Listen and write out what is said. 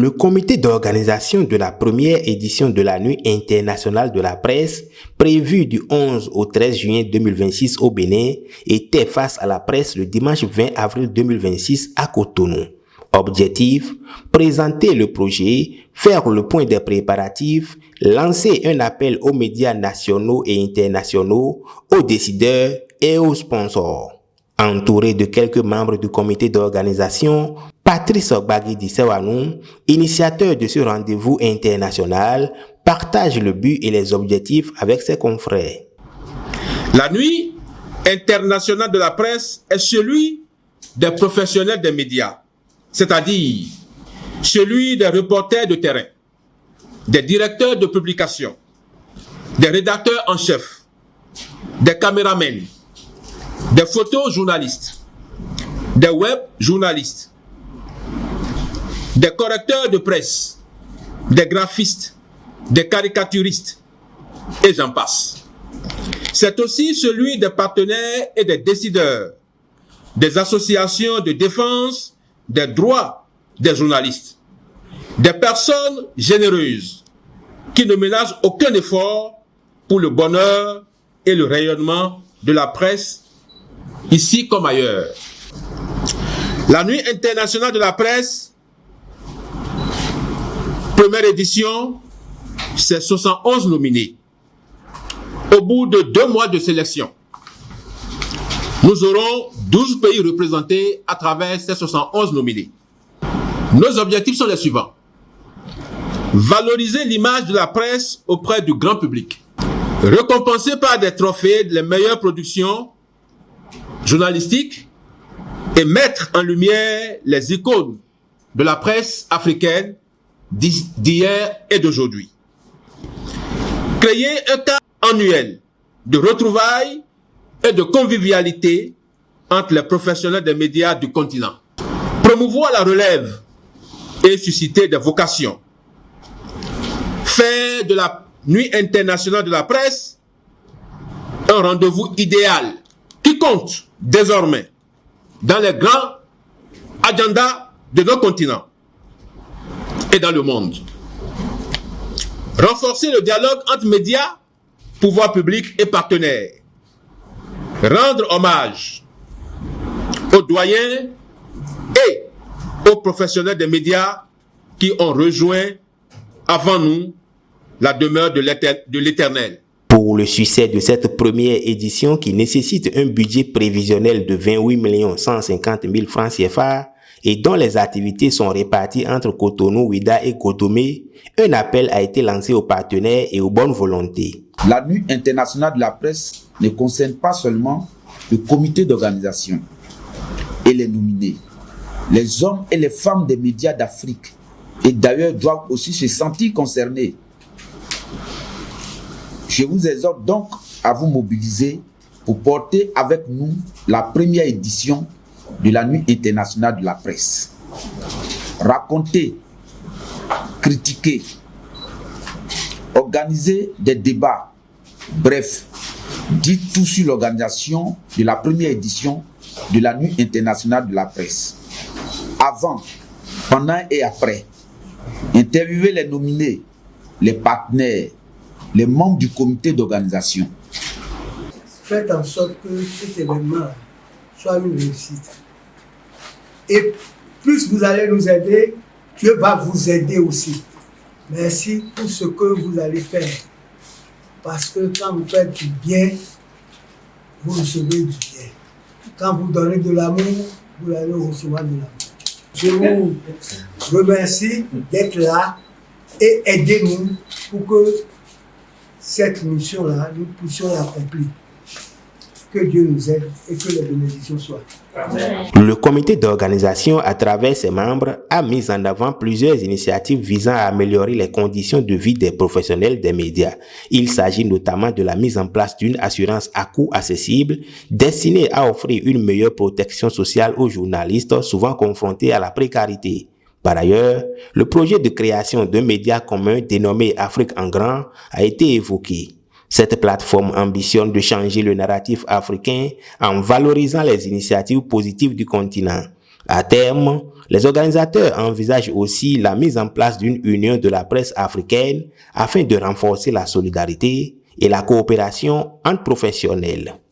Le comité d'organisation de la première édition de la Nuit internationale de la presse, prévue du 11 au 13 juin 2026 au Bénin, était face à la presse le dimanche 20 avril 2026 à Cotonou. Objectif, présenter le projet, faire le point des préparatifs, lancer un appel aux médias nationaux et internationaux, aux décideurs et aux sponsors. Entouré de quelques membres du comité d'organisation, Patrice Bagidi Sewanou, initiateur de ce rendez-vous international, partage le but et les objectifs avec ses confrères. La Nuit internationale de la presse est celui des professionnels des médias, c'est-à-dire celui des reporters de terrain, des directeurs de publication, des rédacteurs en chef, des caméramens, des photojournalistes, des web journalistes, des correcteurs de presse, des graphistes, des caricaturistes, et j'en passe. C'est aussi celui des partenaires et des décideurs, des associations de défense des droits des journalistes, des personnes généreuses qui ne ménagent aucun effort pour le bonheur et le rayonnement de la presse, ici comme ailleurs. La Nuit internationale de la presse, première édition, c'est 71 nominés. Au bout de 2 mois de sélection, nous aurons 12 pays représentés à travers ces 71 nominés. Nos objectifs sont les suivants. Valoriser l'image de la presse auprès du grand public. Récompenser par des trophées les meilleures productions journalistiques et mettre en lumière les icônes de la presse africaine d'hier et d'aujourd'hui. Créer un cadre annuel de retrouvailles et de convivialité entre les professionnels des médias du continent. Promouvoir la relève et susciter des vocations. Faire de la Nuit internationale de la presse un rendez-vous idéal qui compte désormais dans les grands agendas de nos continents et dans le monde. Renforcer le dialogue entre médias, pouvoirs publics et partenaires. Rendre hommage aux doyens et aux professionnels des médias qui ont rejoint avant nous la demeure de l'Éternel. Pour le succès de cette première édition qui nécessite un budget prévisionnel de 28 150 000 francs CFA et dont les activités sont réparties entre Cotonou, Ouidah et Gotomé, un appel a été lancé aux partenaires et aux bonnes volontés. La Nuit internationale de la presse ne concerne pas seulement le comité d'organisation et les nominés. Les hommes et les femmes des médias d'Afrique et d'ailleurs doivent aussi se sentir concernés. Je vous exhorte donc à vous mobiliser pour porter avec nous la première édition de la Nuit internationale de la presse. Raconter, critiquer, organiser des débats, bref, dites tout sur l'organisation de la première édition de la Nuit internationale de la presse. Avant, pendant et après, interviewer les nominés, les partenaires, les membres du comité d'organisation. Faites en sorte que cet événement soit une réussite. Et plus vous allez nous aider, Dieu va vous aider aussi. Merci pour ce que vous allez faire. Parce que quand vous faites du bien, vous recevez du bien. Quand vous donnez de l'amour, vous allez recevoir de l'amour. Je vous remercie d'être là et aidez-nous pour que cette mission-là, nous puissions l'accomplir. Que Dieu nous aide et que les bénédictions soient. Amen. Le comité d'organisation, à travers ses membres, a mis en avant plusieurs initiatives visant à améliorer les conditions de vie des professionnels des médias. Il s'agit notamment de la mise en place d'une assurance à coût accessible destinée à offrir une meilleure protection sociale aux journalistes souvent confrontés à la précarité. Par ailleurs, le projet de création d'un média commun dénommé Afrique en grand a été évoqué. Cette plateforme ambitionne de changer le narratif africain en valorisant les initiatives positives du continent. À terme, les organisateurs envisagent aussi la mise en place d'une union de la presse africaine afin de renforcer la solidarité et la coopération entre professionnels.